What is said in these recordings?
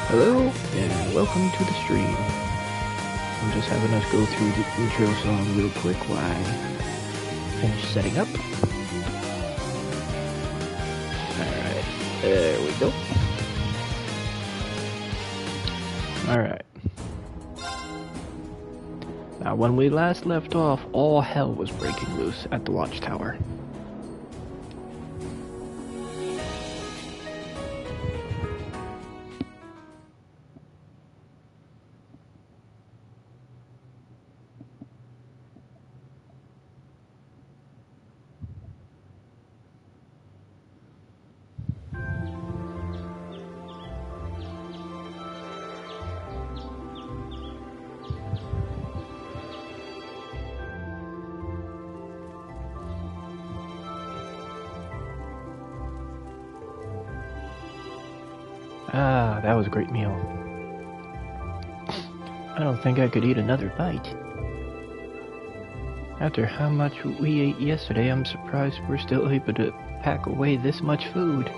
Hello, and welcome to the stream. I'm just having us go through the intro song real quick while I finish setting up. Alright, there we go. Alright. Now, when we last left off, all hell was breaking loose at the Watchtower. Ah, that was a great meal. I don't think I could eat another bite. After how much we ate yesterday, I'm surprised we're still able to pack away this much food.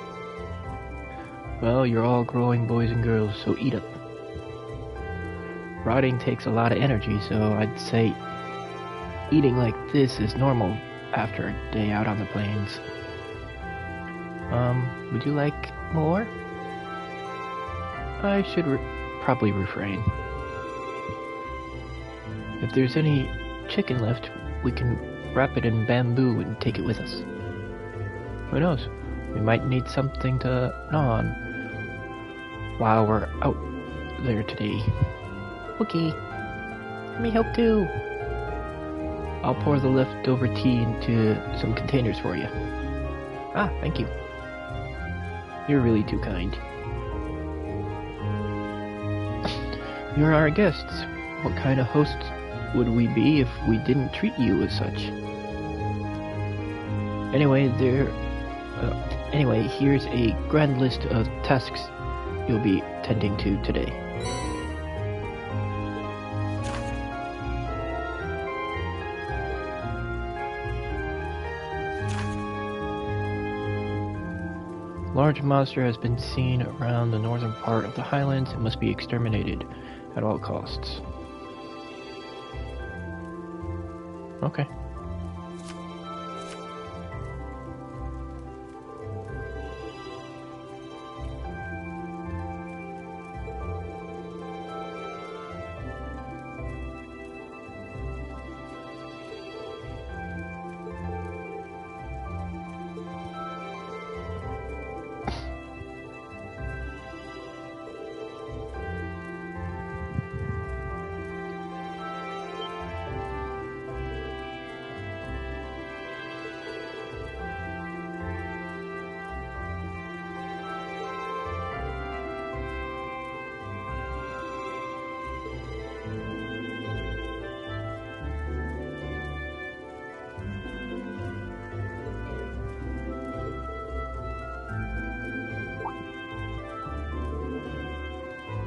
Well, you're all growing boys and girls, so eat up. Rotting takes a lot of energy, so I'd say eating like this is normal after a day out on the plains. Would you like more? I should probably refrain. If there's any chicken left, we can wrap it in bamboo and take it with us. Who knows? We might need something to gnaw on while we're out there today. Okay. Let me help too. I'll pour the leftover tea into some containers for you. Ah, thank you. You're really too kind. You're our guests. What kind of hosts would we be if we didn't treat you as such? Anyway, here's a grand list of tasks you'll be tending to today. Large monster has been seen around the northern part of the highlands and must be exterminated at all costs. Okay.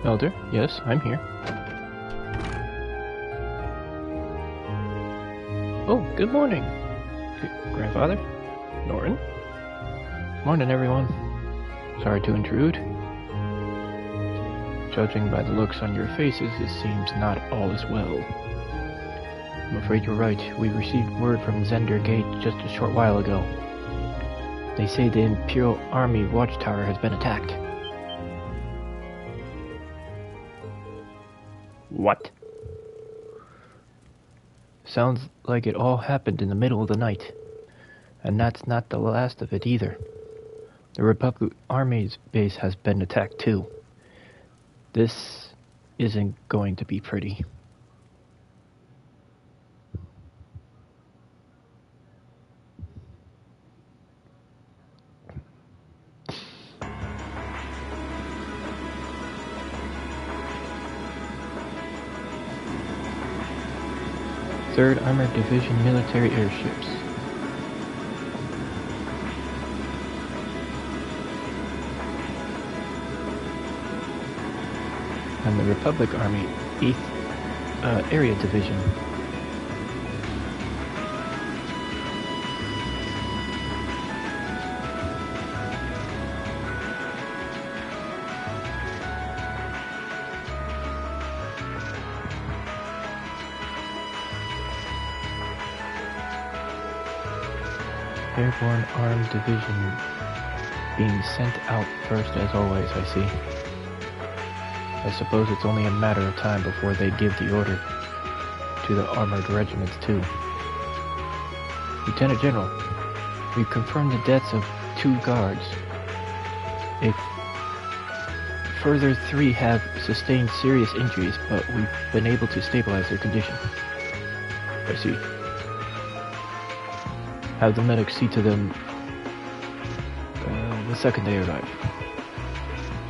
Elder, yes, I'm here. Oh, good morning, Grandfather. Norton. Morning, everyone. Sorry to intrude. Judging by the looks on your faces, it seems not all is well. I'm afraid you're right. We received word from Zender Gate just a short while ago. They say the Imperial Army Watchtower has been attacked. What? Sounds like it all happened in the middle of the night. And that's not the last of it either. The Republic Army's base has been attacked too. This isn't going to be pretty. Third Armored Division military airships. And the Republic Army 8th Area Division. Airborne Armed Division being sent out first as always, I see. I suppose it's only a matter of time before they give the order to the armored regiments too. Lieutenant General, we've confirmed the deaths of 2 guards. A further 3 have sustained serious injuries, but we've been able to stabilize their condition. I see. Have the medics see to them the second they arrive.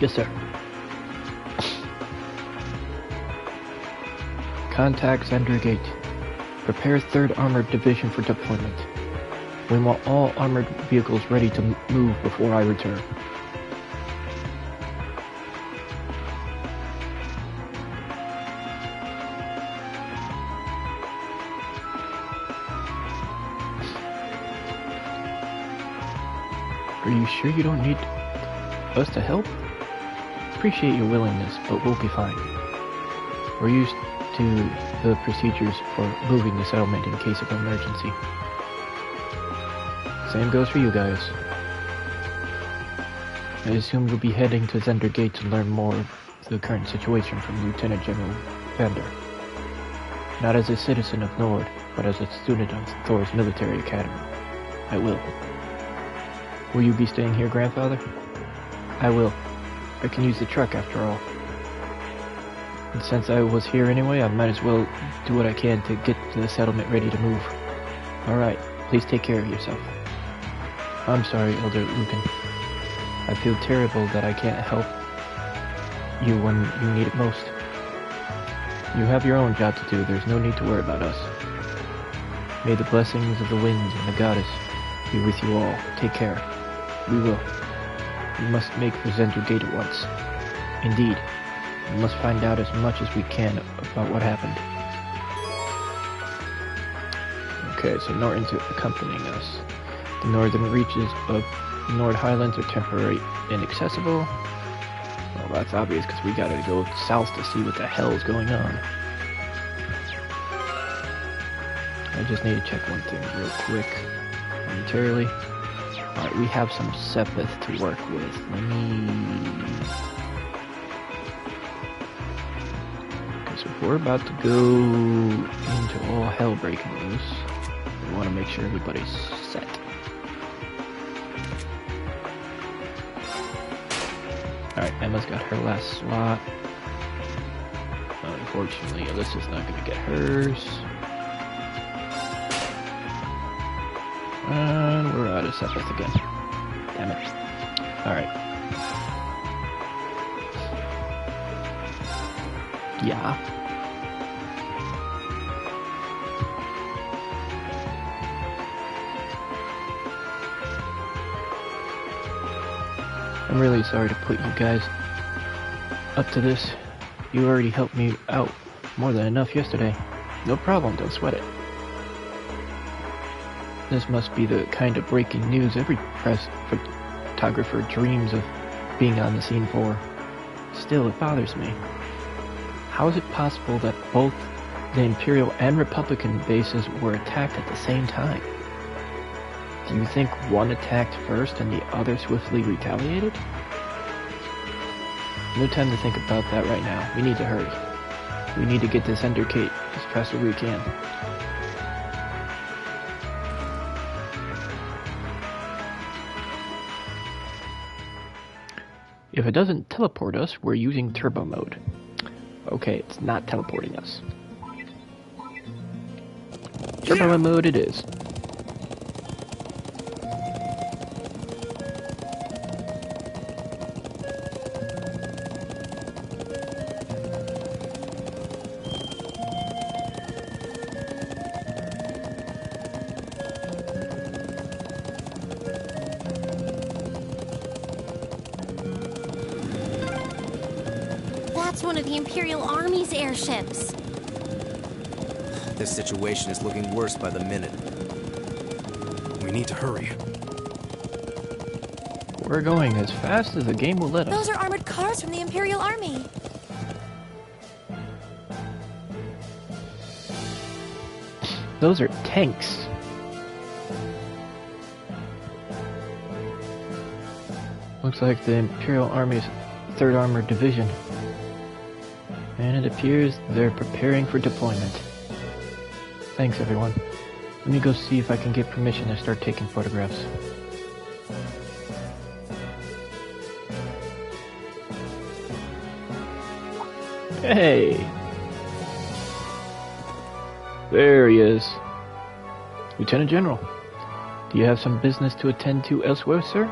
Yes, sir. Contact Xander Gate. Prepare 3rd Armored Division for deployment. We want all armored vehicles ready to move before I return. Are you sure you don't need us to help? Appreciate your willingness, but we'll be fine. We're used to the procedures for moving the settlement in case of emergency. Same goes for you guys. I assume you'll be heading to Xander Gate to learn more of the current situation from Lieutenant General Vander. Not as a citizen of Nord, but as a student of Thor's military academy. I will. Will you be staying here, Grandfather? I will. I can use the truck after all. And since I was here anyway, I might as well do what I can to get the settlement ready to move. Alright, please take care of yourself. I'm sorry, Elder Lucan. I feel terrible that I can't help you when you need it most. You have your own job to do, there's no need to worry about us. May the blessings of the winds and the goddess be with you all. Take care. We will. We must make for Xander Gate at once. Indeed. We must find out as much as we can about what happened. Okay, so Norton's accompanying us. The northern reaches of Nord Highlands are temporarily inaccessible. Well, that's obvious because we gotta go south to see what the hell is going on. I just need to check one thing real quick, momentarily. Alright, we have some Sepith to work with. Let me... Okay, so if we're about to go into all hell breaking loose, we want to make sure everybody's set. Alright, Emma's got her last slot. Unfortunately, Alyssa's not going to get hers. And we're out of Sepith again. Damn it. Alright. Yeah. I'm really sorry to put you guys up to this. You already helped me out more than enough yesterday. No problem, don't sweat it. This must be the kind of breaking news every press photographer dreams of being on the scene for. Still, it bothers me. How is it possible that both the Imperial and Republican bases were attacked at the same time? Do you think one attacked first and the other swiftly retaliated? No time to think about that right now. We need to hurry. We need to get to Xander Gate as fast as we can. If it doesn't teleport us, we're using turbo mode. Okay, it's not teleporting us. Turbo mode it is. That's one of the Imperial Army's airships. This situation is looking worse by the minute. We need to hurry. We're going as fast as the game will let us. Those are armored cars from the Imperial Army. Those are tanks. Looks like the Imperial Army's 3rd Armored Division. And it appears they're preparing for deployment. Thanks, everyone. Let me go see if I can get permission to start taking photographs. Hey! There he is. Lieutenant General, do you have some business to attend to elsewhere, sir?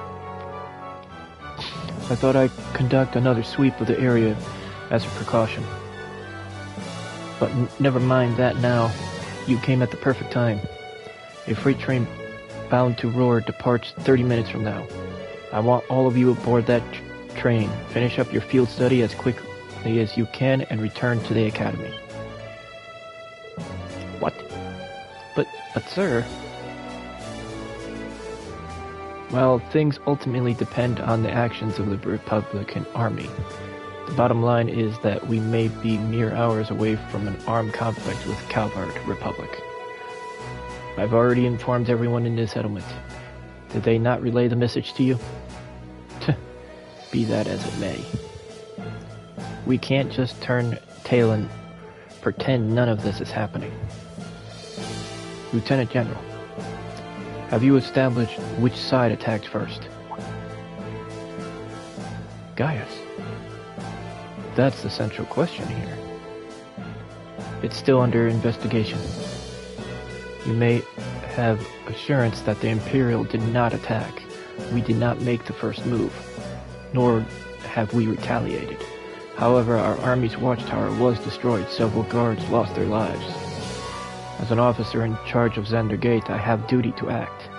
I thought I'd conduct another sweep of the area as a precaution. But never mind that now. You came at the perfect time. A freight train bound to Roar departs 30 minutes from now. I want all of you aboard that train. Finish up your field study as quickly as you can and return to the academy. What? But sir... Well, things ultimately depend on the actions of the Republican Army. The bottom line is that we may be mere hours away from an armed conflict with the Calvard Republic. I've already informed everyone in this settlement. Did they not relay the message to you? Be that as it may. We can't just turn tail and pretend none of this is happening. Lieutenant General, have you established which side attacked first? Gaius. That's the central question here. It's still under investigation. You may have assurance that the Imperial did not attack. We did not make the first move, nor have we retaliated. However, our army's watchtower was destroyed. Several guards lost their lives. As an officer in charge of Xander Gate, I have duty to act.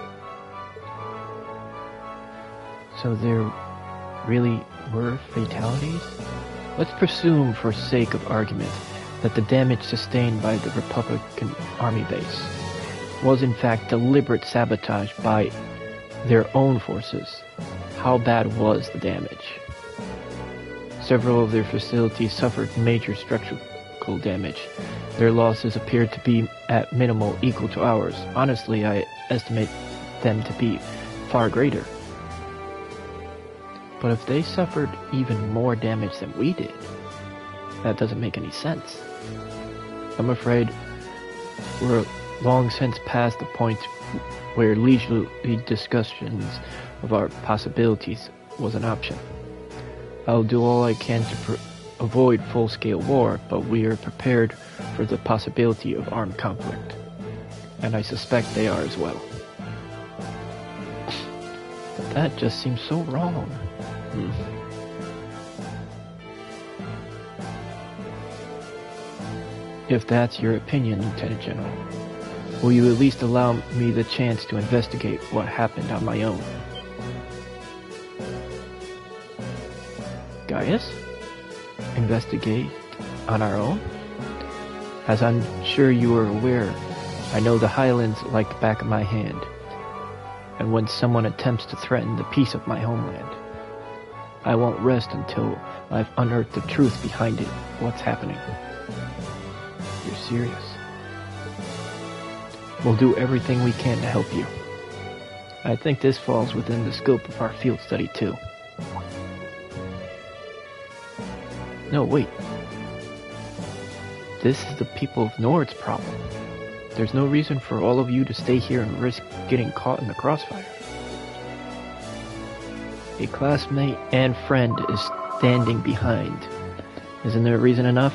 So there really were fatalities? Let's presume, for sake of argument, that the damage sustained by the Republican Army base was in fact deliberate sabotage by their own forces. How bad was the damage? Several of their facilities suffered major structural damage. Their losses appeared to be at minimal equal to ours. Honestly, I estimate them to be far greater. But if they suffered even more damage than we did, that doesn't make any sense. I'm afraid we're long since past the point where leisurely discussions of our possibilities was an option. I'll do all I can to avoid full-scale war, but we are prepared for the possibility of armed conflict. And I suspect they are as well. But that just seems so wrong. If that's your opinion, Lieutenant General, will you at least allow me the chance to investigate what happened on my own? Gaius? Investigate on our own? As I'm sure you are aware, I know the Highlands like the back of my hand. And when someone attempts to threaten the peace of my homeland, I won't rest until I've unearthed the truth behind it. What's happening? You're serious? We'll do everything we can to help you. I think this falls within the scope of our field study too. No, wait. This is the people of Nord's problem. There's no reason for all of you to stay here and risk getting caught in the crossfire. A classmate and friend is standing behind. Isn't there reason enough?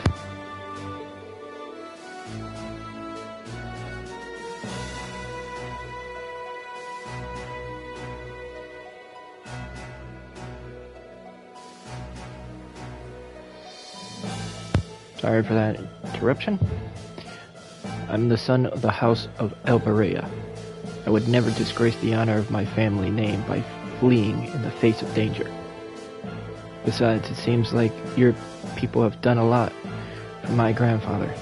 Sorry for that interruption. I'm the son of the House of Elberea. I would never disgrace the honor of my family name by fleeing in the face of danger. Besides, it seems like your people have done a lot for my grandfather.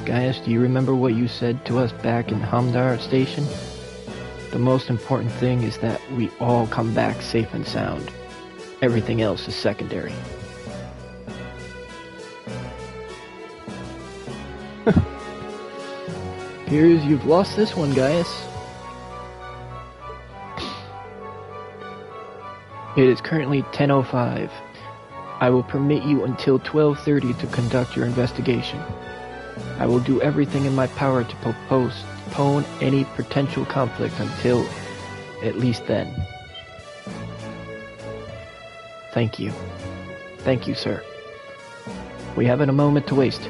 Gaius, do you remember what you said to us back in Hamdar Station? The most important thing is that we all come back safe and sound. Everything else is secondary. Appears you've lost this one, Gaius. It is currently 10:05. I will permit you until 12:30 to conduct your investigation. I will do everything in my power to postpone any potential conflict until at least then. Thank you. Thank you, sir. We haven't a moment to waste.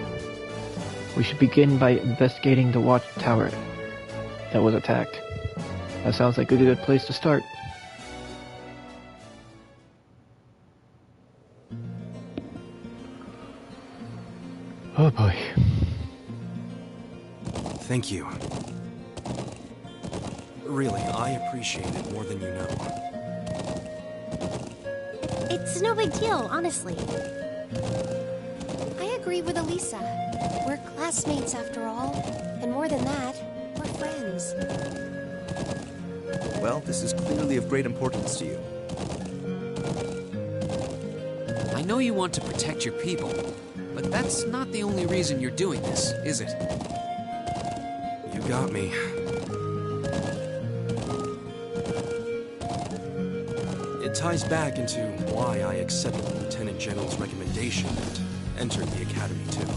We should begin by investigating the watchtower that was attacked. That sounds like a good place to start. Oh boy. Thank you. Really, I appreciate it more than you know. It's no big deal, honestly. I agree with Elisa. We're classmates after all. And more than that, we're friends. Well, this is clearly of great importance to you. I know you want to protect your people, but that's not the only reason you're doing this, is it? You got me. It ties back into why I accepted the Lieutenant General's recommendation and entered the Academy too.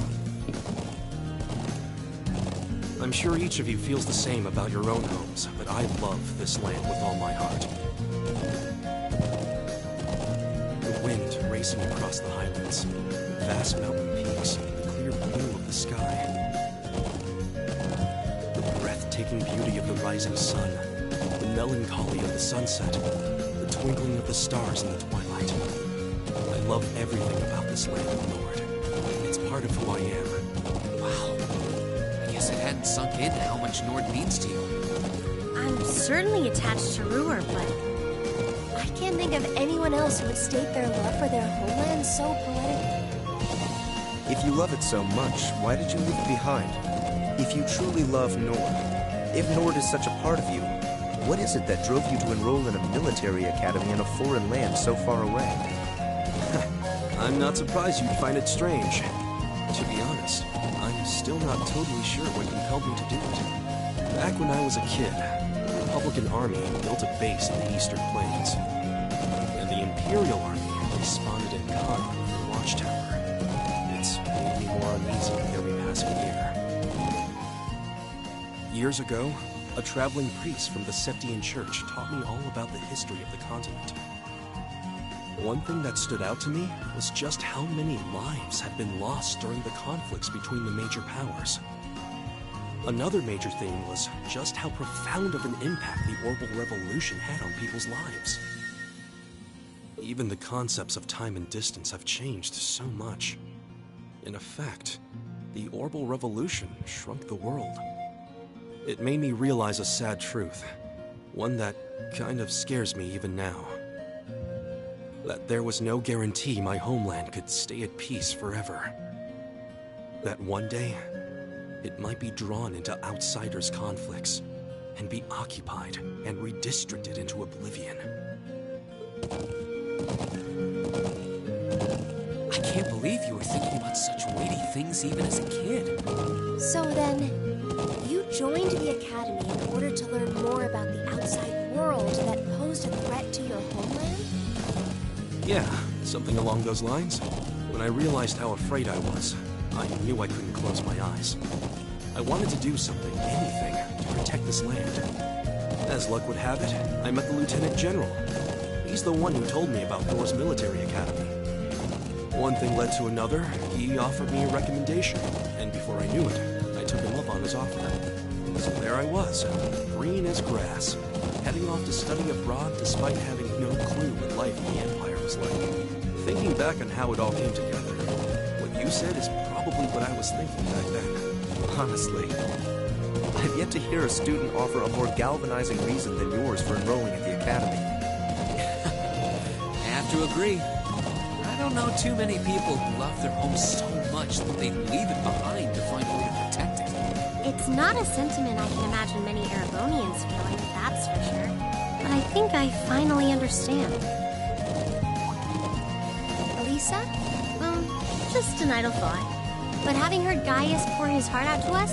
I'm sure each of you feels the same about your own homes, but I love this land with all my heart. The wind racing across the highlands, vast mountain peaks, the clear blue of the sky. The breathtaking beauty of the rising sun, the melancholy of the sunset, the twinkling of the stars in the twilight. I love everything about this land of the Nord. It's part of who I am. Wow. I guess it hadn't sunk in how much Nord means to you. I'm certainly attached to Ruhr, but I can't think of anyone else who would state their love for their homeland so poetically. If you love it so much, why did you leave it behind? If you truly love Nord, if Nord is such a part of you, what is it that drove you to enroll in a military academy in a foreign land so far away? I'm not surprised you'd find it strange. To be honest, I'm still not totally sure what compelled me to do it. Back when I was a kid, the Republican Army built a base in the Eastern Plains. And the Imperial Army responded in kind with the Watchtower. It's made me more uneasy with every passing year. Years ago, a traveling priest from the Septian Church taught me all about the history of the continent. One thing that stood out to me was just how many lives had been lost during the conflicts between the major powers. Another major theme was just how profound of an impact the Orbital Revolution had on people's lives. Even the concepts of time and distance have changed so much. In effect, the Orbital Revolution shrunk the world. It made me realize a sad truth, one that kind of scares me even now. That there was no guarantee my homeland could stay at peace forever. That one day, it might be drawn into outsiders' conflicts and be occupied and redistricted into oblivion. I can't believe you were thinking about such weighty things even as a kid. So then, you joined the Academy in order to learn more about the outside world that posed a threat to your homeland? Yeah, something along those lines. When I realized how afraid I was, I knew I couldn't close my eyes. I wanted to do something, anything, to protect this land. As luck would have it, I met the Lieutenant General. He's the one who told me about Thor's military academy. One thing led to another, he offered me a recommendation, and before I knew it, I took him up on his offer. So there I was, green as grass, heading off to study abroad despite having no clue what life in the Empire was like. Thinking back on how it all came together, what you said is probably what I was thinking back then. Honestly, I've yet to hear a student offer a more galvanizing reason than yours for enrolling at the Academy. I have to agree. I don't know too many people who love their home so much that they'd leave it behind to find a way to protect it. It's not a sentiment I can imagine many Erebonians feeling, that's for sure. But I think I finally understand. Elisa? Just an idle thought. But having heard Gaius pour his heart out to us,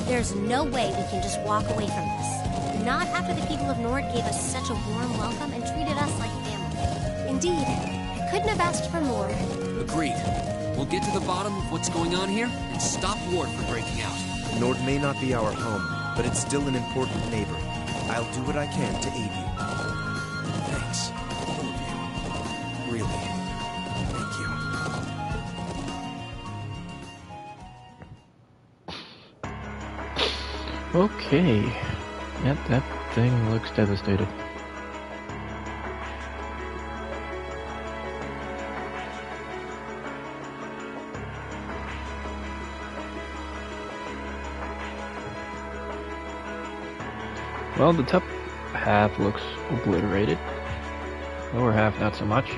there's no way we can just walk away from this. Not after the people of Nord gave us such a warm welcome and treated us like family. Indeed. Couldn't have asked for more. Agreed. We'll get to the bottom of what's going on here and stop Ward from breaking out. Nord may not be our home, but it's still an important neighbor. I'll do what I can to aid you. Thanks, all of you. Really, thank you. Okay. Yep, that thing looks devastated. Well, the top half looks obliterated. Lower half, not so much.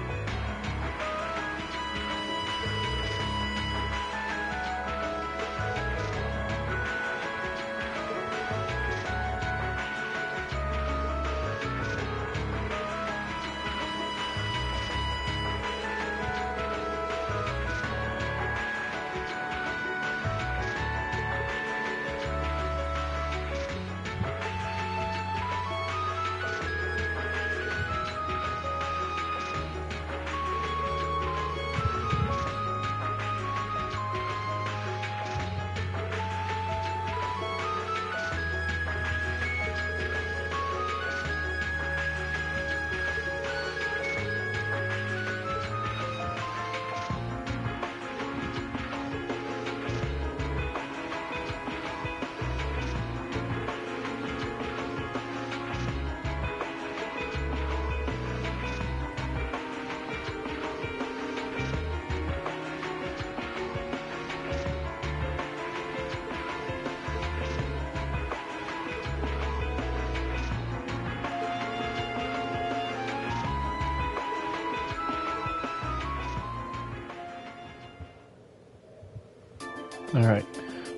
Alright,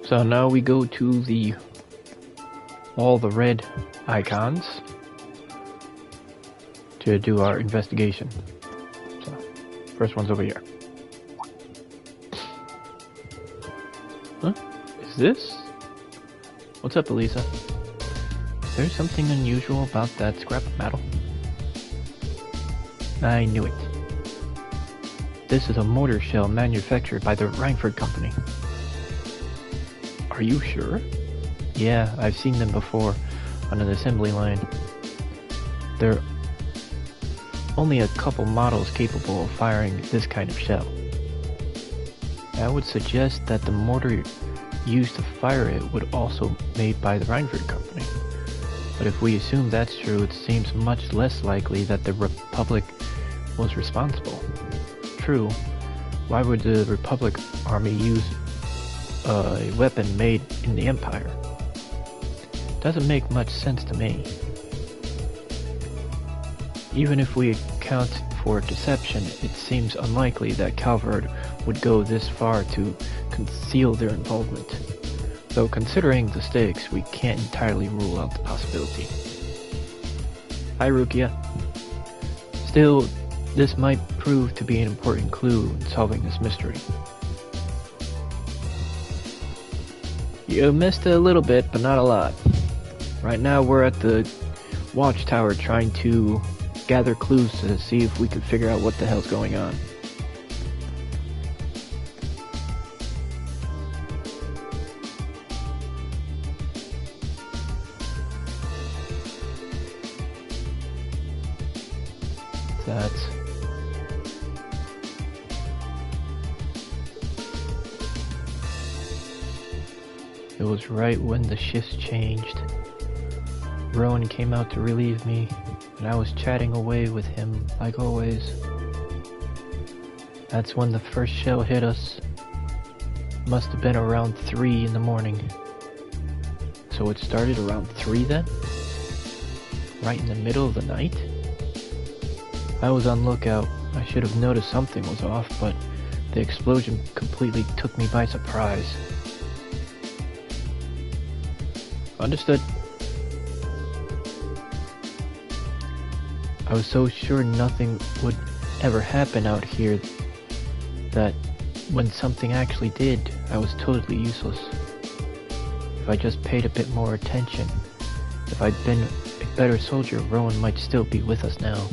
so now we go to all the red icons to do our investigation. So, first one's over here. Huh? Is this? What's up, Elisa? Is there something unusual about that scrap of metal? I knew it. This is a mortar shell manufactured by the Reinford Company. Are you sure? Yeah, I've seen them before on an assembly line. There are only a couple models capable of firing this kind of shell. I would suggest that the mortar used to fire it would also be made by the Reinford Company. But if we assume that's true, it seems much less likely that the Republic was responsible. True, why would the Republic Army use a weapon made in the Empire? Doesn't make much sense to me. Even if we account for deception, it seems unlikely that Calvard would go this far to conceal their involvement. Though considering the stakes, we can't entirely rule out the possibility. Hi, Rukia. Still, this might prove to be an important clue in solving this mystery. You missed it a little bit, but not a lot. Right now we're at the watchtower trying to gather clues to see if we can figure out what the hell's going on. It was right when the shifts changed. Rowan came out to relieve me, and I was chatting away with him like always. That's when the first shell hit us. Must have been around 3 in the morning. So it started around 3 then? Right in the middle of the night? I was on lookout. I should have noticed something was off, but the explosion completely took me by surprise. Understood. I was so sure nothing would ever happen out here that when something actually did, I was totally useless. If I just paid a bit more attention, if I'd been a better soldier, Rowan might still be with us now.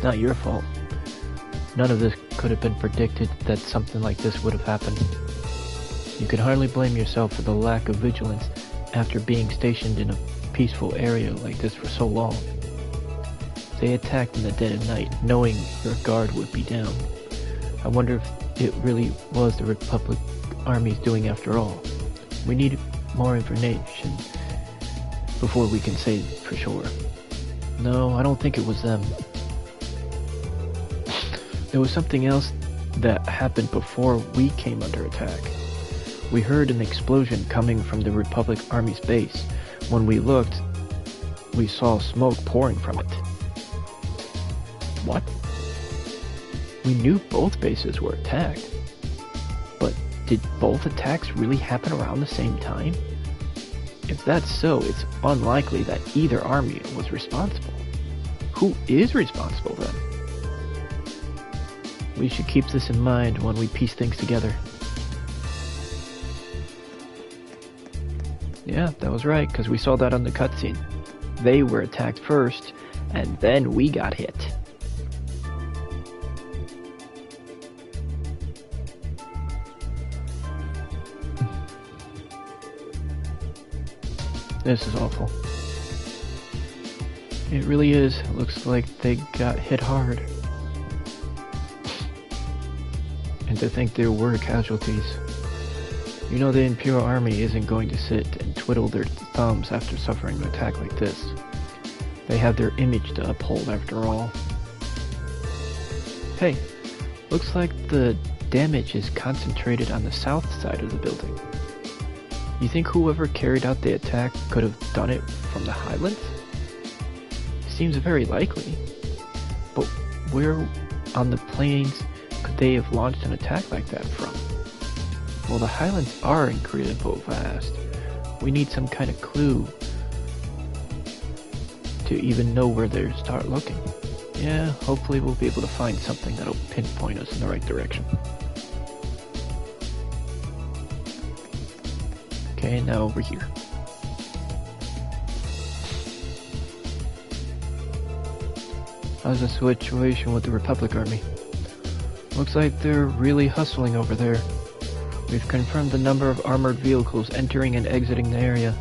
It's It's not your fault. None of this could have been predicted that something like this would have happened. You can hardly blame yourself for the lack of vigilance after being stationed in a peaceful area like this for so long. They attacked in the dead of night, knowing your guard would be down. I wonder if it really was the Republic Army's doing after all. We need more information before we can say for sure. No, I don't think it was them. There was something else that happened before we came under attack. We heard an explosion coming from the Republic Army's base. When we looked, we saw smoke pouring from it. What? We knew both bases were attacked. But did both attacks really happen around the same time? If that's so, it's unlikely that either army was responsible. Who is responsible then? We should keep this in mind when we piece things together. Yeah, that was right, because we saw that on the cutscene. They were attacked first, and then we got hit. This is awful. It really is. It looks like they got hit hard. And to think there were casualties. You know the Imperial Army isn't going to sit and twiddle their thumbs after suffering an attack like this. They have their image to uphold after all. Hey, looks like the damage is concentrated on the south side of the building. You think whoever carried out the attack could have done it from the Highlands? Seems very likely. But where on the plains could they have launched an attack like that from? Well, the Highlands are incredibly vast. We need some kind of clue to even know where to start looking. Yeah, hopefully we'll be able to find something that'll pinpoint us in the right direction. Okay, now over here. How's the situation with the Republic Army? Looks like they're really hustling over there. We've confirmed the number of armored vehicles entering and exiting the area.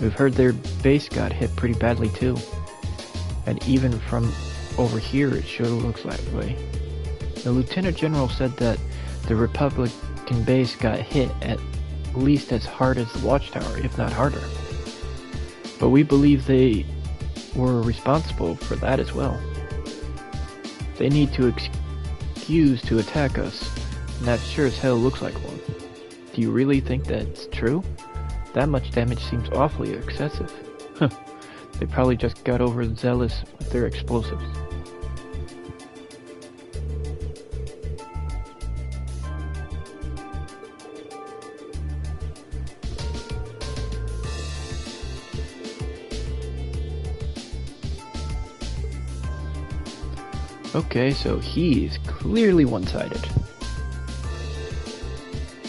We've heard their base got hit pretty badly too. And even from over here it sure looks that way. The Lieutenant General said that the Republican base got hit at least as hard as the Watchtower, if not harder. But we believe they were responsible for that as well. They need to excuse to attack us, and that sure as hell looks like one. Do you really think that's true? That much damage seems awfully excessive. They probably just got overzealous with their explosives. Okay, so he's clearly one-sided.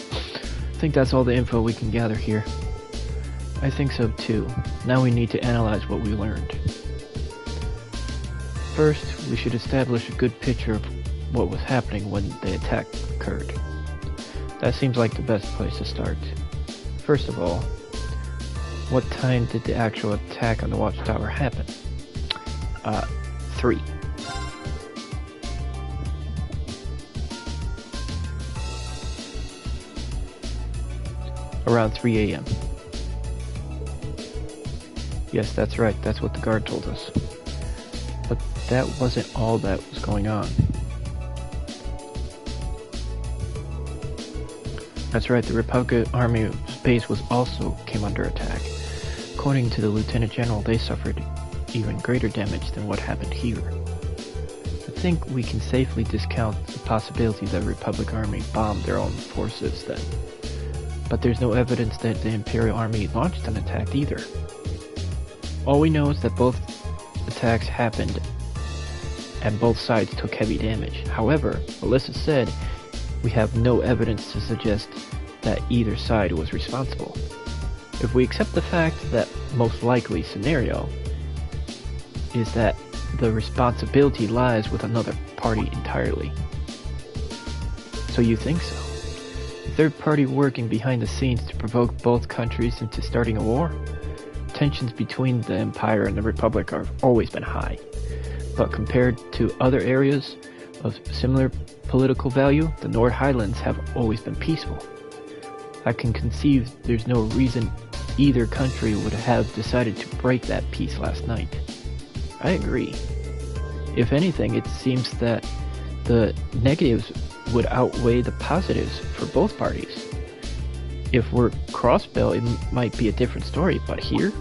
I think that's all the info we can gather here. I think so too. Now we need to analyze what we learned. First, we should establish a good picture of what was happening when the attack occurred. That seems like the best place to start. First of all, what time did the actual attack on the Watchtower happen? 3. Around 3 a.m. Yes, that's right, that's what the guard told us. But that wasn't all that was going on. That's right, the Republic Army base was also came under attack. According to the Lieutenant General, they suffered even greater damage than what happened here. I think we can safely discount the possibility that the Republic Army bombed their own forces then. But there's no evidence that the Imperial Army launched an attack either. All we know is that both attacks happened and both sides took heavy damage. However, Melissa said we have no evidence to suggest that either side was responsible. If we accept the fact that most likely scenario is that the responsibility lies with another party entirely. So you think so? Third party working behind the scenes to provoke both countries into starting a war? Tensions between the Empire and the Republic have always been high, but compared to other areas of similar political value, the Nord Highlands have always been peaceful. I can conceive there's no reason either country would have decided to break that peace last night. I agree. If anything, it seems that the negatives would outweigh the positives for both parties. If we're Crossbell, it might be a different story, but here?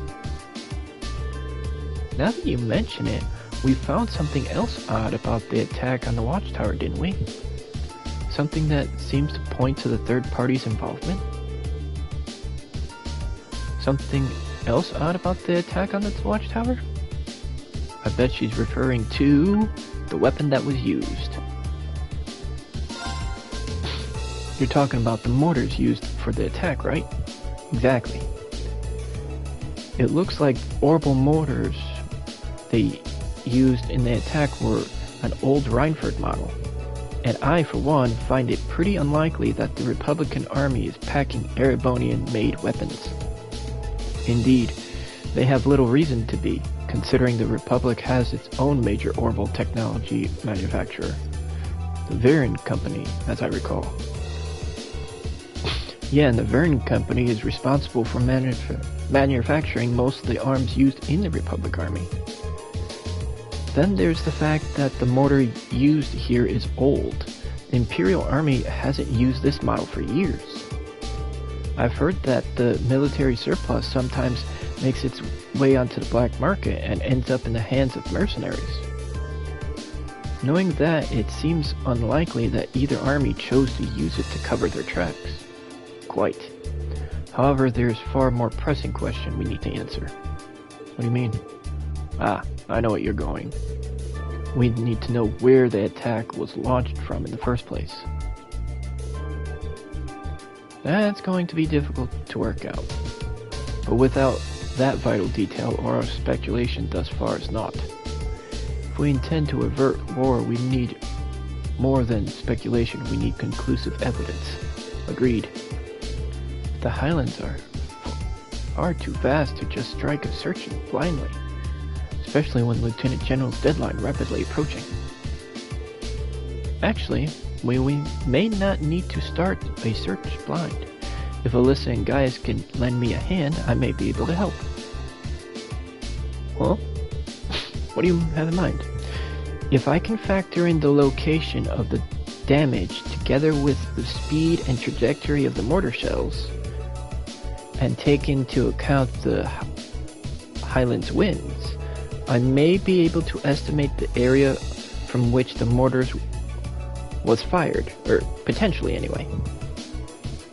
Now that you mention it, we found something else odd about the attack on the watchtower, didn't we? Something that seems to point to the third party's involvement? Something else odd about the attack on the watchtower? I bet she's referring to the weapon that was used. You're talking about the mortars used for the attack, right? Exactly. It looks like orbital mortars they used in the attack were an old Reinford model. And I, for one, find it pretty unlikely that the Republican Army is packing Erebonian-made weapons. Indeed, they have little reason to be, considering the Republic has its own major orbital technology manufacturer, the Viren Company, as I recall. Yeah, and the Viren Company is responsible for manufacturing most of the arms used in the Republic Army. Then there's the fact that the mortar used here is old. The Imperial Army hasn't used this model for years. I've heard that the military surplus sometimes makes its way onto the black market and ends up in the hands of mercenaries. Knowing that, it seems unlikely that either army chose to use it to cover their tracks. Quite. However, there's far more pressing question we need to answer. What do you mean? I know what you're going. We need to know where the attack was launched from in the first place. That's going to be difficult to work out. But without that vital detail, our speculation thus far is naught. If we intend to avert war, we need more than speculation, we need conclusive evidence. Agreed. The Highlands are far too vast to just strike a search blindly, especially when Lieutenant General's deadline rapidly approaching. Actually, we may not need to start a search blind. If Alyssa and Gaius can lend me a hand, I may be able to help. Well, what do you have in mind? If I can factor in the location of the damage together with the speed and trajectory of the mortar shells, and take into account the Highlands winds, I may be able to estimate the area from which the mortars was fired, or potentially anyway.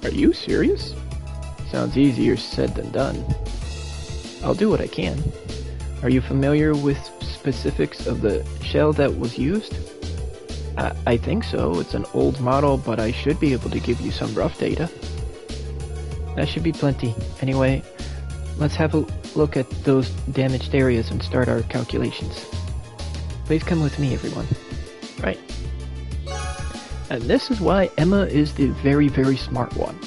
Are you serious? Sounds easier said than done. I'll do what I can. Are you familiar with specifics of the shell that was used? I think so. It's an old model, but I should be able to give you some rough data. That should be plenty. Anyway, let's have a look at those damaged areas and start our calculations. Please come with me, everyone. Right. And this is why Emma is the very, very smart one.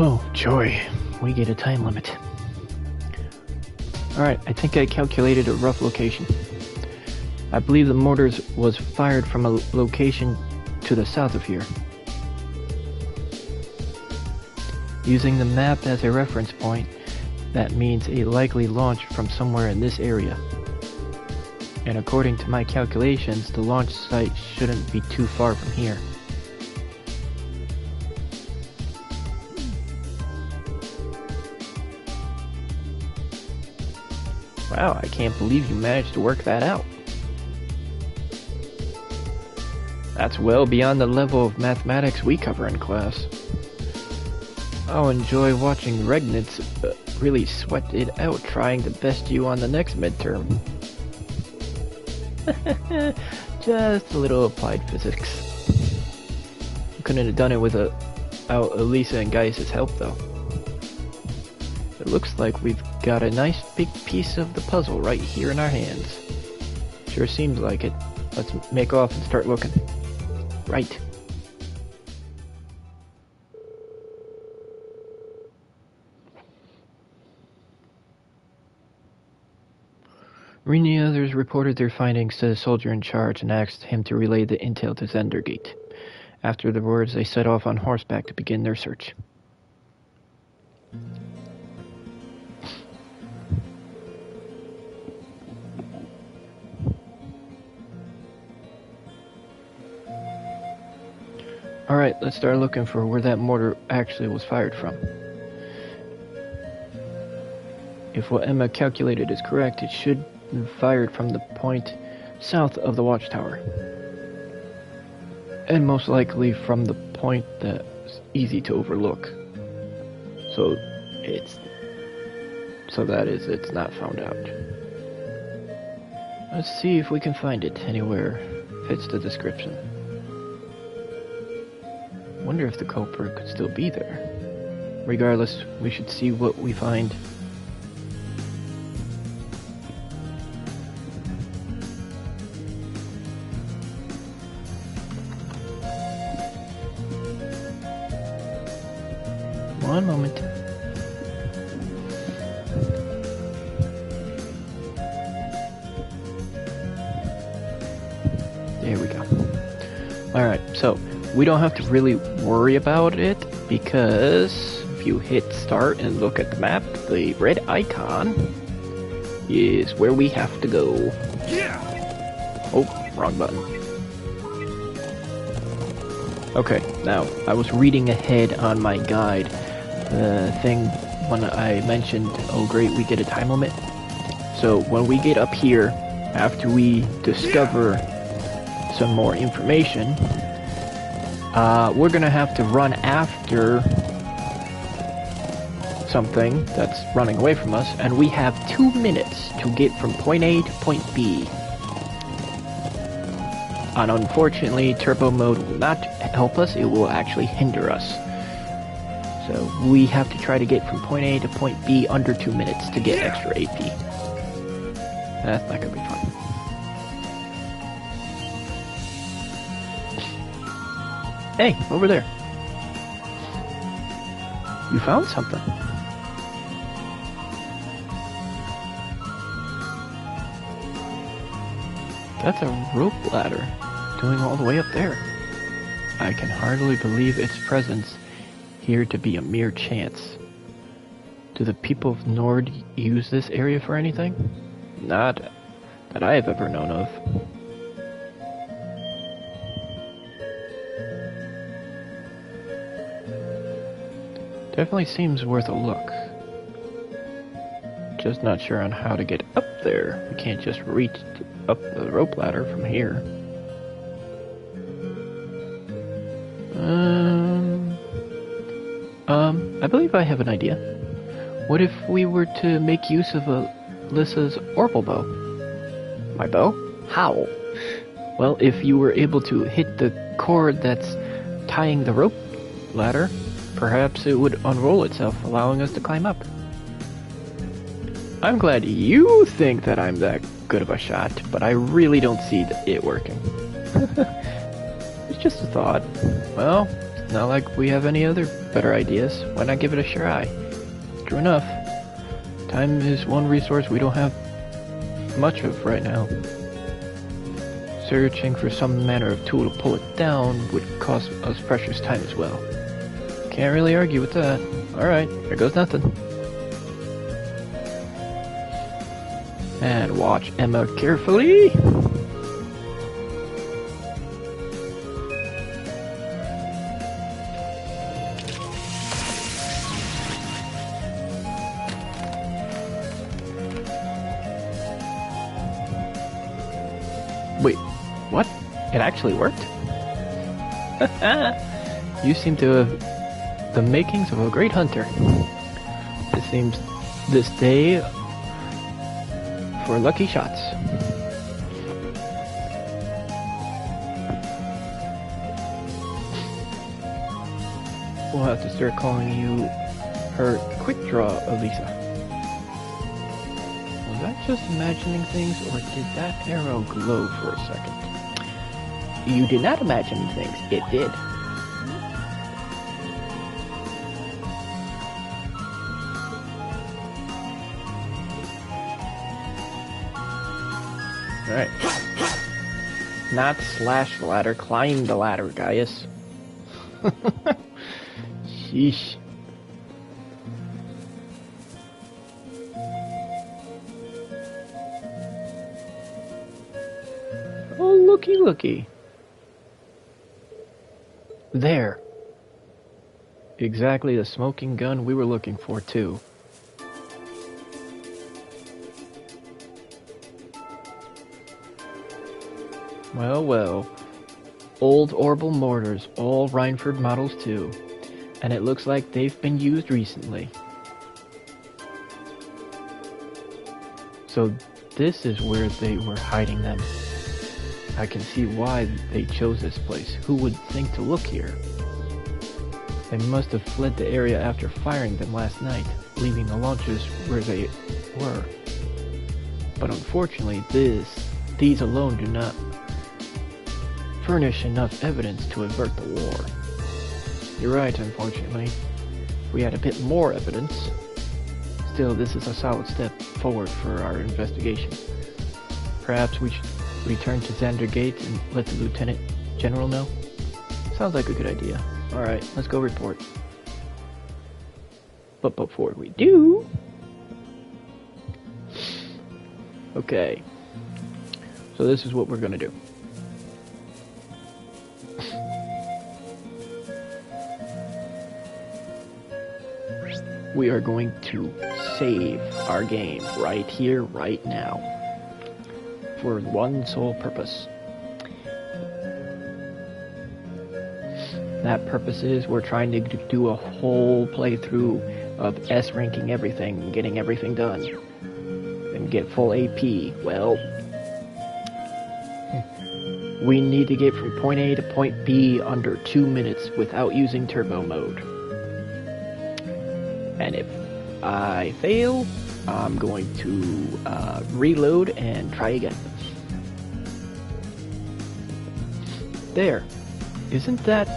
Oh, joy. We get a time limit. Alright, I think I calculated a rough location. I believe the mortars was fired from a location to the south of here. Using the map as a reference point, that means a likely launch from somewhere in this area. And according to my calculations, the launch site shouldn't be too far from here. Wow, I can't believe you managed to work that out. That's well beyond the level of mathematics we cover in class. I'll enjoy watching Regnitz really sweat it out trying to best you on the next midterm. Just a little applied physics. Couldn't have done it without Elisa and Gaius' help, though. It looks like we've got a nice big piece of the puzzle right here in our hands. Sure seems like it. Let's make off and start looking. Right. Rin and the others reported their findings to the soldier in charge and asked him to relay the intel to Zendergate. After the words, they set off on horseback to begin their search. Alright, let's start looking for where that mortar actually was fired from. If what Emma calculated is correct, it should have been fired from the point south of the watchtower. And most likely from the point that's easy to overlook. It's not found out. Let's see if we can find it anywhere fits the description. Wonder if the culprit could still be there. Regardless, we should see what we find. One moment. There we go. Alright, so we don't have to really worry about it because if you hit start and look at the map, the red icon is where we have to go. Yeah. Oh, wrong button. Okay, now I was reading ahead on my guide. The thing when I mentioned, oh great, we get a time limit. So when we get up here, after we discover some more information, we're gonna have to run after something that's running away from us, and we have 2 minutes to get from point A to point B. And unfortunately, turbo mode will not help us, it will actually hinder us. So we have to try to get from point A to point B under 2 minutes to get extra AP. That's not gonna be fun. Hey, over there. You found something. That's a rope ladder, going all the way up there. I can hardly believe its presence here to be a mere chance. Do the people of Nord use this area for anything? Not that I have ever known of. Definitely seems worth a look. Just not sure on how to get up there. We can't just reach up the rope ladder from here. I believe I have an idea. What if we were to make use of Alyssa's Orbital bow? My bow? How? Well, if you were able to hit the cord that's tying the rope ladder, perhaps it would unroll itself, allowing us to climb up. I'm glad you think that I'm that good of a shot, but I really don't see it working. It's just a thought. Well, it's not like we have any other better ideas. Why not give it a try? True enough. Time is one resource we don't have much of right now. Searching for some manner of tool to pull it down would cost us precious time as well. Can't really argue with that. Alright, there goes nothing. And watch Emma carefully. Wait, what? It actually worked? You seem to have the makings of a great hunter. It seems this day for lucky shots. We'll have to start calling you her quick draw, Elisa. Was I just imagining things, or did that arrow glow for a second? You did not imagine things, it did. Alright. Not slash the ladder, climb the ladder, Gaius. Sheesh. Oh, looky, looky. There. Exactly the smoking gun we were looking for, too. Well, well. Old Orbital mortars, all Reinford models, too. And it looks like they've been used recently. So this is where they were hiding them. I can see why they chose this place. Who would think to look here? They must have fled the area after firing them last night, leaving the launchers where they were. But unfortunately, these alone do not furnish enough evidence to avert the war. You're right, unfortunately. If we had a bit more evidence. Still, this is a solid step forward for our investigation. Perhaps we should return to Xander Gate and let the Lieutenant General know? Sounds like a good idea. Alright, let's go report. But before we do... Okay. So this is what we're gonna do. We are going to save our game right here, right now. For one sole purpose. That purpose is we're trying to do a whole playthrough of S-ranking everything and getting everything done. And get full AP. Well, we need to get from point A to point B under 2 minutes without using turbo mode. And if I fail, I'm going to reload and try again. There. Isn't that...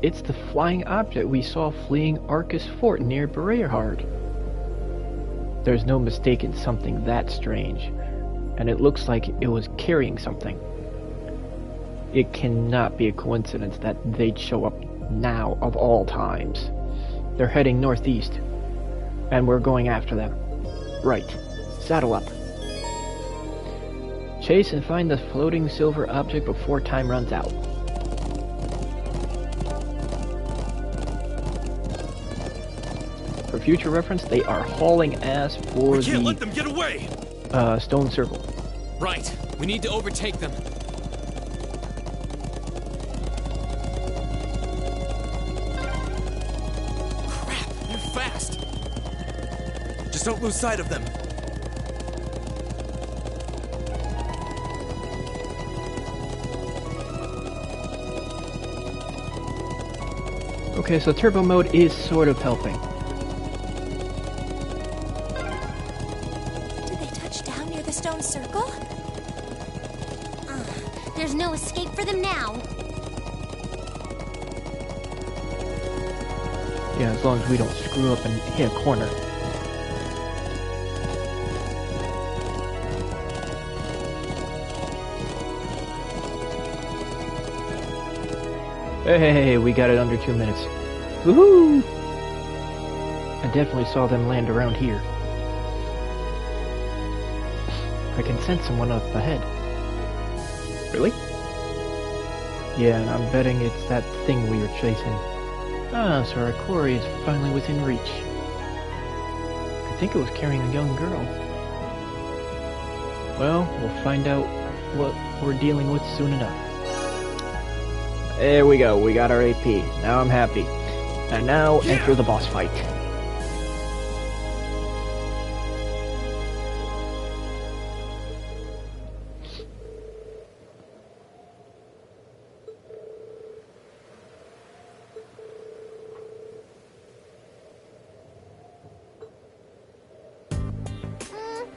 It's the flying object we saw fleeing Arcus Fort near Berehard. There's no mistaking something that strange. And it looks like it was carrying something. It cannot be a coincidence that they'd show up now of all times. They're heading northeast, and we're going after them. Right. Saddle up. Chase and find the floating silver object before time runs out. For future reference, they are hauling ass for We can't let them get away! Stone Circle. Right. We need to overtake them. Crap, you're fast! Just don't lose sight of them. Okay, so turbo mode is sort of helping. Stone Circle? There's no escape for them now. Yeah, as long as we don't screw up and hit a corner. Hey, we got it under 2 minutes. Woohoo! I definitely saw them land around here. I can sense someone up ahead. Really? Yeah, and I'm betting it's that thing we were chasing. Ah, so our quarry is finally within reach. think it was carrying a young girl. Well, we'll find out what we're dealing with soon enough. There we go, we got our AP. Now I'm happy. And now, enter the boss fight.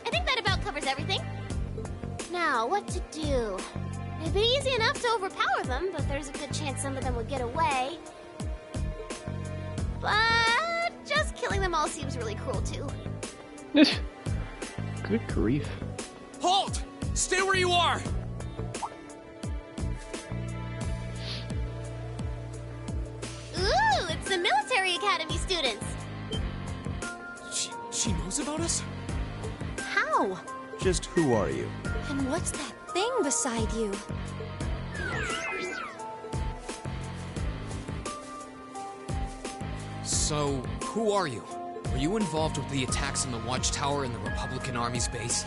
I think that about covers everything. Now, what to do? It'd be easy enough to overpower them, but there's a good chance some of them would get away. But just killing them all seems really cruel, too. Good grief. Halt! Stay where you are! Ooh, it's the military academy students. She knows about us? How? Just who are you? And what's that thing beside you? So, who are you? Were you involved with the attacks on the Watchtower and the Republican Army's base?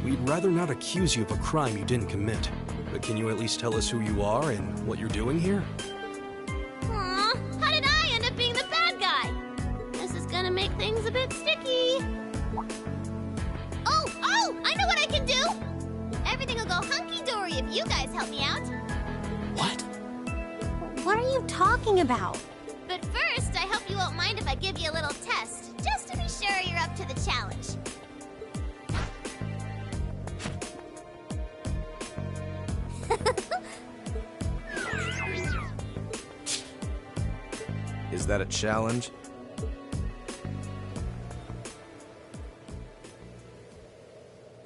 We'd rather not accuse you of a crime you didn't commit. But can you at least tell us who you are and what you're doing here? Aw, how did I end up being the bad guy? This is gonna make things a bit sticky. Oh, I know what I can do! Everything will go hunky-dory if you guys help me out. What? What are you talking about? But first, I hope you won't mind if I give you a little test, just to be sure you're up to the challenge. Is that a challenge?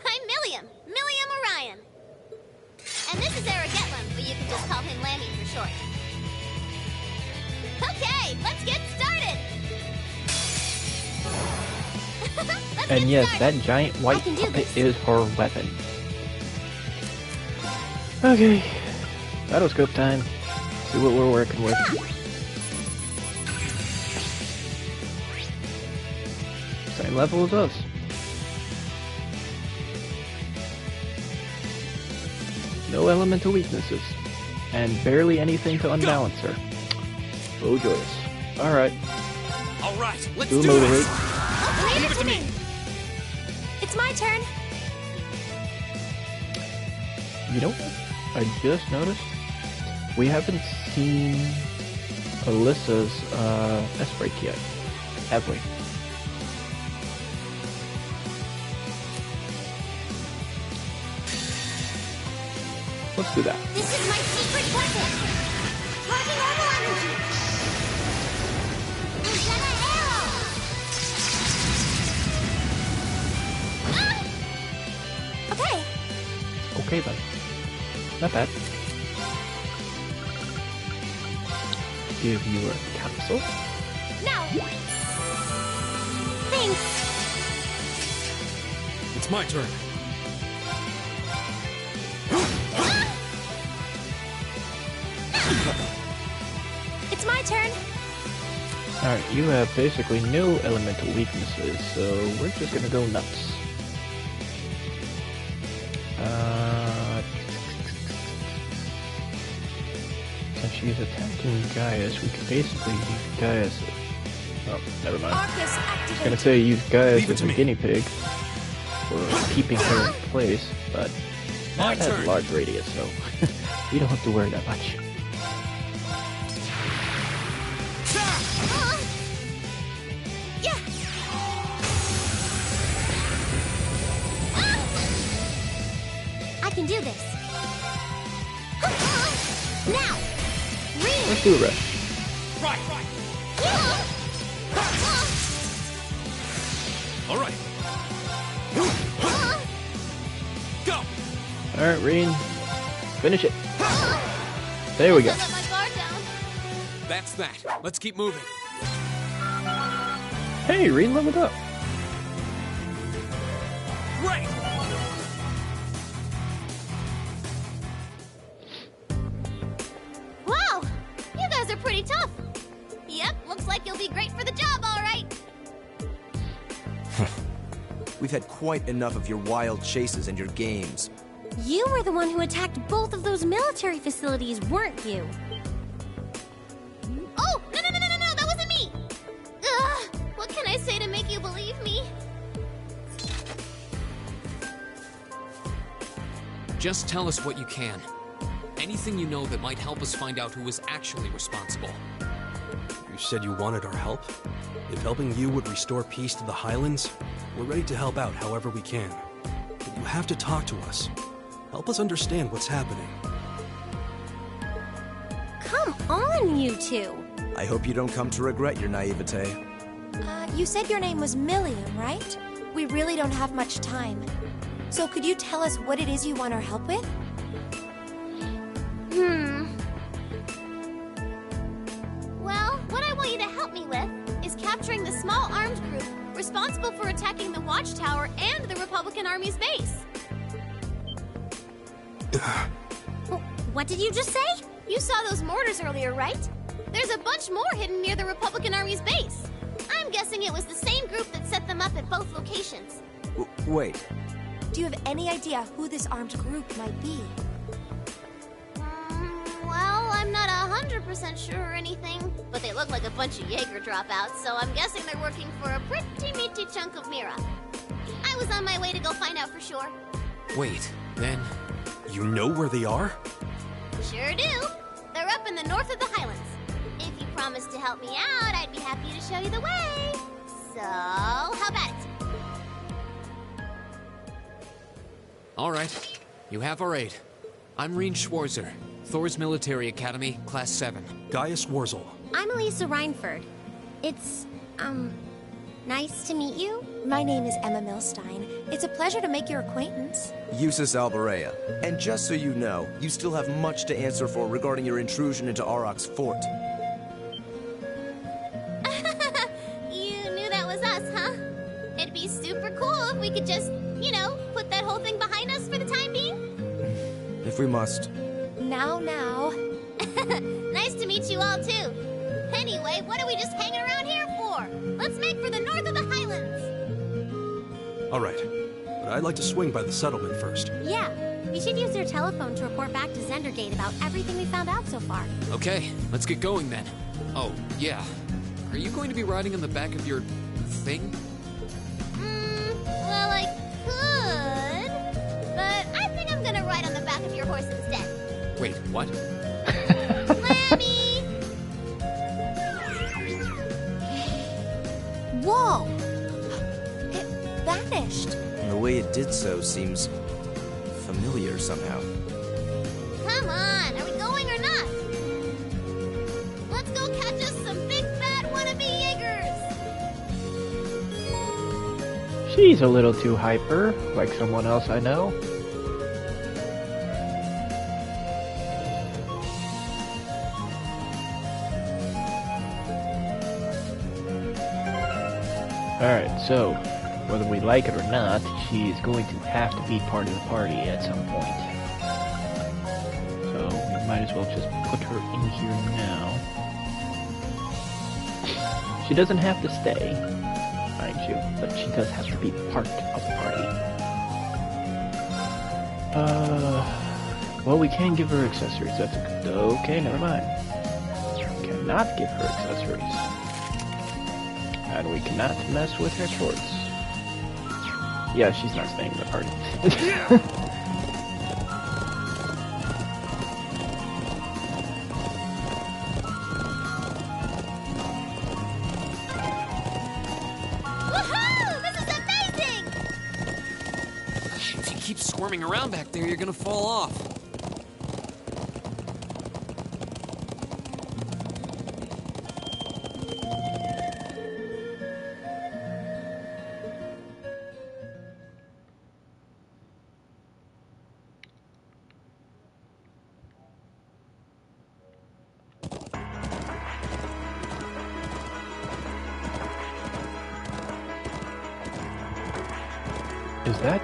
I'm Milliam Orion. And this is Eric Getlam, but you can just call him Lammy for short. Okay, let's get started! And yes, that giant white puppet is her weapon. Okay, battlescope time. See what we're working with. Same level as us. No elemental weaknesses, and barely anything to unbalance her. Oh, joyous. Alright. Alright, let's Do do motivate. this! Oh, leave it to me! It's my turn. You know what? I just noticed we haven't seen Alyssa's S-break yet, have we? Let's do that. This is my secret weapon. Charging normal energy. Rosanna arrow. Ah! Okay. Okay then. Not bad. Give you a capsule. Now. Thanks. It's my turn. It's my turn. Alright, you have basically no elemental weaknesses, so we're just gonna go nuts. Since she's attacking Gaius, we can basically use Gaius. Oh, never mind. I was gonna say use Gaius Leave it as to a me. guinea pig for keeping her in place, but My that has turn. a large radius, so we don't have to worry that much. Yeah. I can do this. Now. Let's do it right. Right! Alright, go! Alright, Reen. Finish it. There we go. Let my guard down. That's that. Let's keep moving. Hey, Reen leveled up. Right! Wow, you guys are pretty tough. Yep, looks like you'll be great for the job, all right. We've had quite enough of your wild chases and your games. You were the one who attacked both of those military facilities, weren't you? Oh, no, that wasn't me! Ugh, what can I say to make you believe me? Just tell us what you can. Anything you know that might help us find out who was actually responsible. You said you wanted our help? If helping you would restore peace to the Highlands, we're ready to help out however we can. But you have to talk to us. Help us understand what's happening. Come on, you two. I hope you don't come to regret your naivete. You said your name was Millium, right? We really don't have much time. So could you tell us what it is you want our help with? Well, what I want you to help me with is capturing the small armed group responsible for attacking the Watchtower and the Republican Army's base. What did you just say? You saw those mortars earlier, right? There's a bunch more hidden near the Republican Army's base. I'm guessing it was the same group that set them up at both locations. Wait. Do you have any idea who this armed group might be? Well, I'm not 100% sure or anything, but they look like a bunch of Jaeger dropouts, so I'm guessing they're working for a pretty meaty chunk of Mira. I was on my way to go find out for sure. Wait, then... You know where they are? Sure do. They're up in the north of the Highlands. If you promise to help me out, I'd be happy to show you the way. So, how about it? All right. You have our aid. I'm Reen Schwarzer, Thor's Military Academy, Class 7. Gaius Warzel. I'm Elisa Reinford. It's, nice to meet you. My name is Emma Milstein. It's a pleasure to make your acquaintance. Eustace Alberea. And just so you know, you still have much to answer for regarding your intrusion into Auroch's fort. You knew that was us, huh? It'd be super cool if we could just, put that whole thing behind us for the time being. If we must. Now. Nice to meet you all, too. Anyway, what are we just hanging around here for? Let's make for the north of the Highlands. All right. But I'd like to swing by the settlement first. Yeah. We should use your telephone to report back to Zendergate about everything we found out so far. Okay, let's get going then. Oh, yeah. Are you going to be riding on the back of your... thing? Well, I could, but I think I'm gonna ride on the back of your horse instead. Wait, what? Lammy! Whoa! It vanished. And the way it did so seems familiar somehow. Come on, are we going or not? Let's go catch us some big fat wannabe Jaegers! She's a little too hyper, like someone else I know. Alright, so, whether we like it or not, she's going to have to be part of the party at some point. So, we might as well just put her in here now. She doesn't have to stay, mind you, but she does have to be part of the party. Well, we can give her accessories, that's good. Okay, never mind. We cannot give her accessories. And we cannot mess with her shorts. Yeah, she's not staying in the party. Woohoo! This is amazing! If you keep squirming around back there, you're gonna fall off. Is that?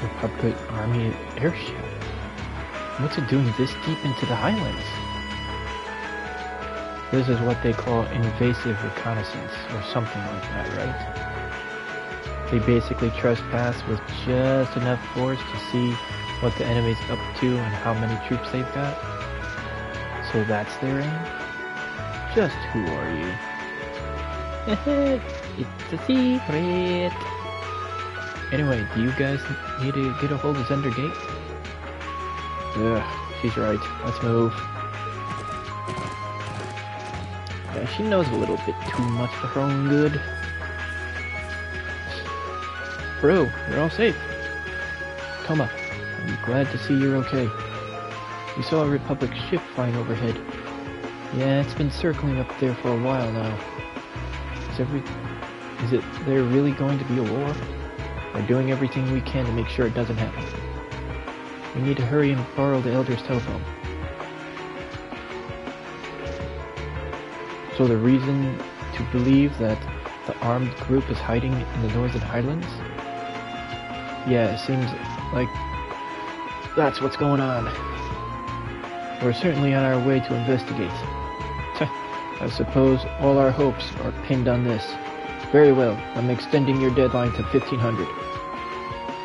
Republic Army airship. What's it doing this deep into the highlands? This is what they call invasive reconnaissance, or something like that, right? They basically trespass with just enough force to see what the enemy's up to and how many troops they've got. So that's their aim? Just who are you? It's a secret! Anyway, do you guys need to get a hold of Zender Gate? Ugh, she's right. Let's move. Yeah, she knows a little bit too much for her own good. Bro, you're all safe. Toma, I'm glad to see you're okay. We saw a Republic ship flying overhead. Yeah, it's been circling up there for a while now. Is it there really going to be a war? We're doing everything we can to make sure it doesn't happen. We need to hurry and borrow the Elder's telephone. So the reason to believe that the armed group is hiding in the Northern Highlands? Yeah, it seems like that's what's going on. We're certainly on our way to investigate. I suppose all our hopes are pinned on this. Very well, I'm extending your deadline to 1500.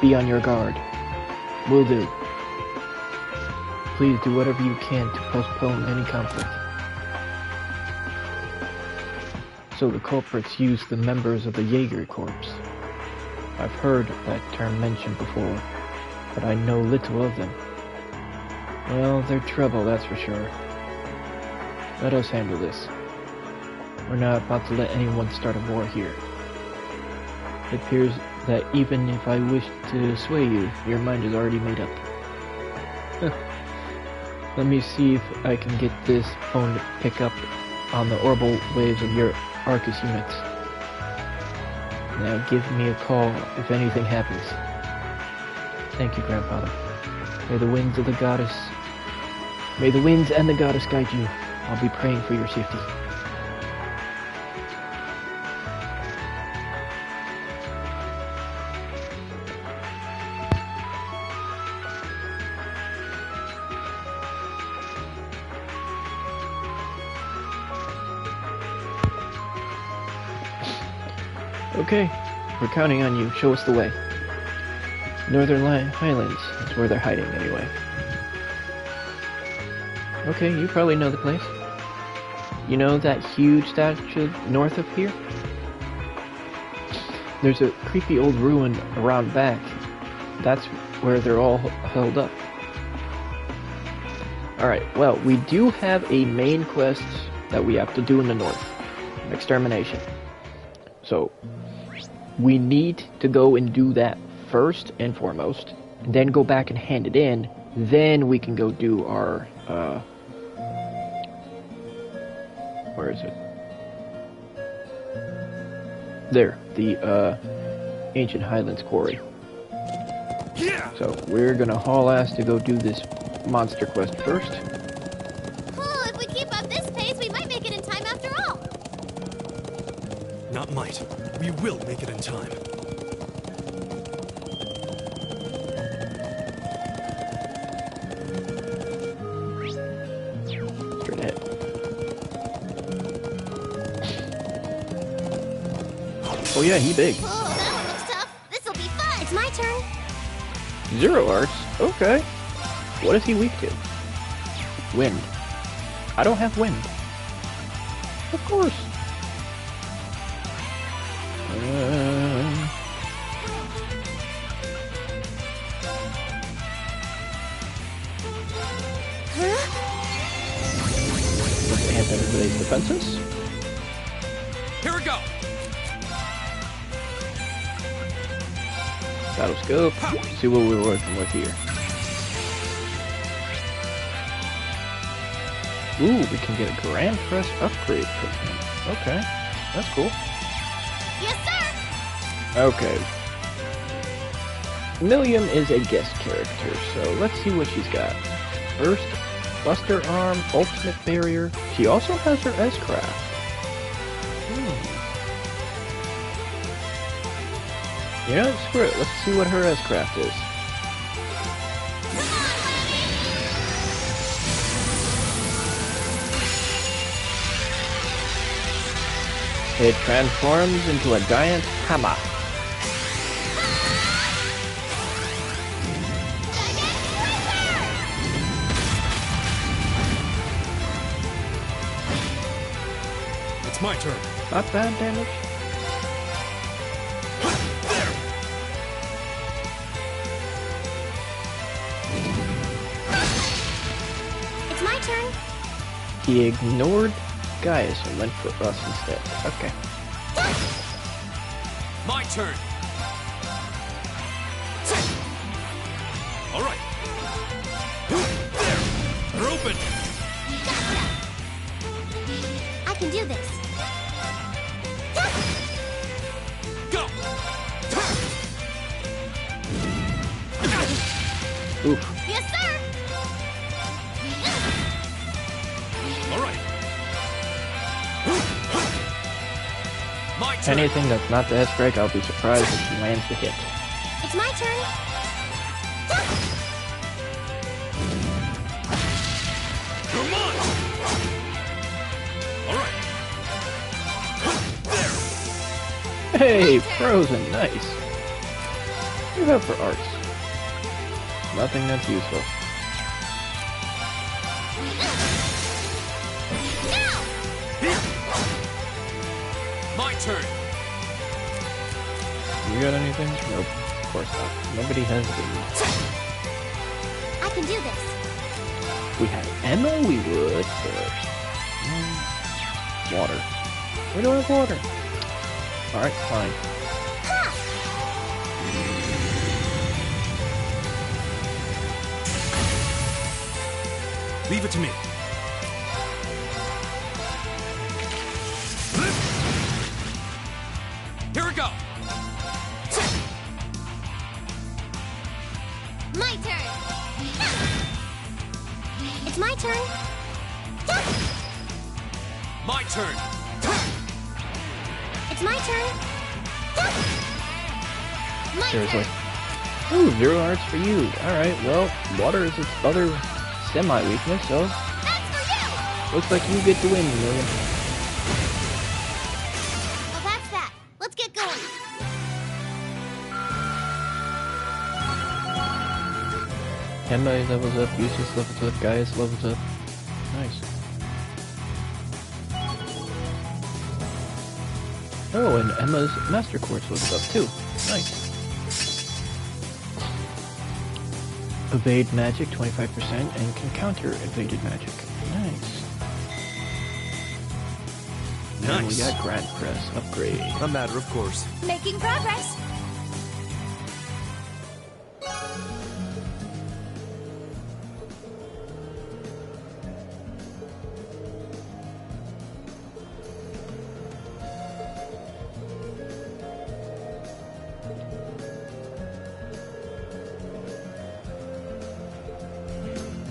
Be on your guard. Will do. Please do whatever you can to postpone any conflict. So the culprits use the members of the Jaeger Corps. I've heard that term mentioned before, but I know little of them. Well, they're trouble, that's for sure. Let us handle this. We're not about to let anyone start a war here. It appears that even if I wished to sway you, your mind is already made up. Let me see if I can get this phone to pick up on the orbital waves of your Arcus units. Now give me a call if anything happens. Thank you, Grandfather. May the winds and the goddess guide you. I'll be praying for your safety. Okay, we're counting on you. Show us the way. Northern Highlands is where they're hiding anyway. Okay, you probably know the place. You know that huge statue north of here? There's a creepy old ruin around back. That's where they're all held up. Alright, well, we do have a main quest that we have to do in the north. Extermination. So, we need to go and do that first and foremost, and then go back and hand it in. Then we can go do our, where is it? There, the, Ancient Highlands Quarry. So, we're gonna haul ass to go do this monster quest first. Oh, if we keep up this pace, we might make it in time after all. Not might. We will make it in time. Straight ahead. Oh yeah, he big. Oh, that one looks tough. This'll be fun. It's my turn. Zero arcs? Okay. What is he weak to? Wind. I don't have wind. Of course. Let's amp everybody's defenses. Here we go. Battle scope. See what we're working with here. Ooh, we can get a Grand Press upgrade from him. Okay, that's cool. Yes, sir. Okay. Millium is a guest character, so let's see what she's got. First, Buster Arm, Ultimate Barrier. She also has her S-Craft. You know, screw it. Let's see what her S-Craft is. It transforms into a giant hammer. It's my turn. Not bad damage. It's my turn. He ignored Gaius and went for us instead. Okay. My turn. All right. There! They're open! I can do this. Go! Oof. Yes, sir. All right. My turn. Anything that's not the S-Break, I'll be surprised if she lands the hit. It's my turn. Come on! All right. There! Hey, frozen, nice. What do you have for arts? Nothing that's useful. Now. My turn. You got anything? Nope, of course not. Nobody has these. I can do this. If we had Emma, we would first. Water. We don't have water. Alright, fine. Leave it to me. Here we go. My turn. It's my turn. My turn. It's my turn. My Seriously. turn. Ooh, 0 arts for you. Alright, well, water is its other semi-weakness, so That's for you. looks like you get to win, William. Well, that's that. Let's get going. Emma levels up, Eustace levels up, Gaius levels up. Nice. Oh, and Emma's Master Course levels up too. Nice. Evade magic 25% and can counter evaded magic. Nice. And we got Grand Press upgrade. A matter of course. Making progress.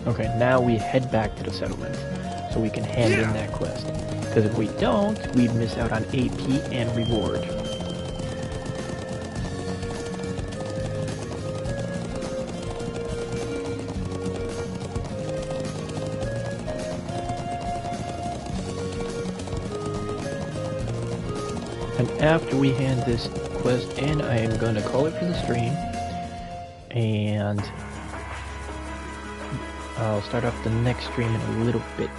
Okay, now we head back to the settlement so we can hand in that quest. Because if we don't, we'd miss out on AP and reward. And after we hand this quest in, I am going to call it for the stream. And I'll start off the next stream in a little bit.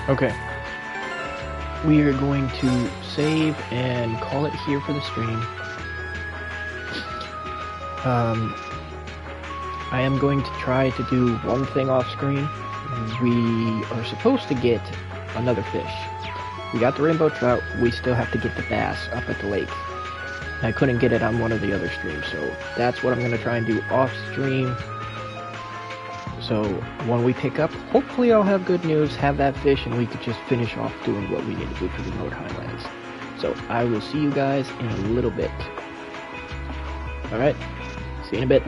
Okay. We are going to save and call it here for the stream. I am going to try to do one thing off screen. We are supposed to get another fish. We got the rainbow trout, we still have to get the bass up at the lake. I couldn't get it on one of the other streams, so that's what I'm going to try and do off stream. So when we pick up, hopefully I'll have good news, have that fish, and we could just finish off doing what we need to do for the Remote Highlands. So I will see you guys in a little bit. Alright, see you in a bit.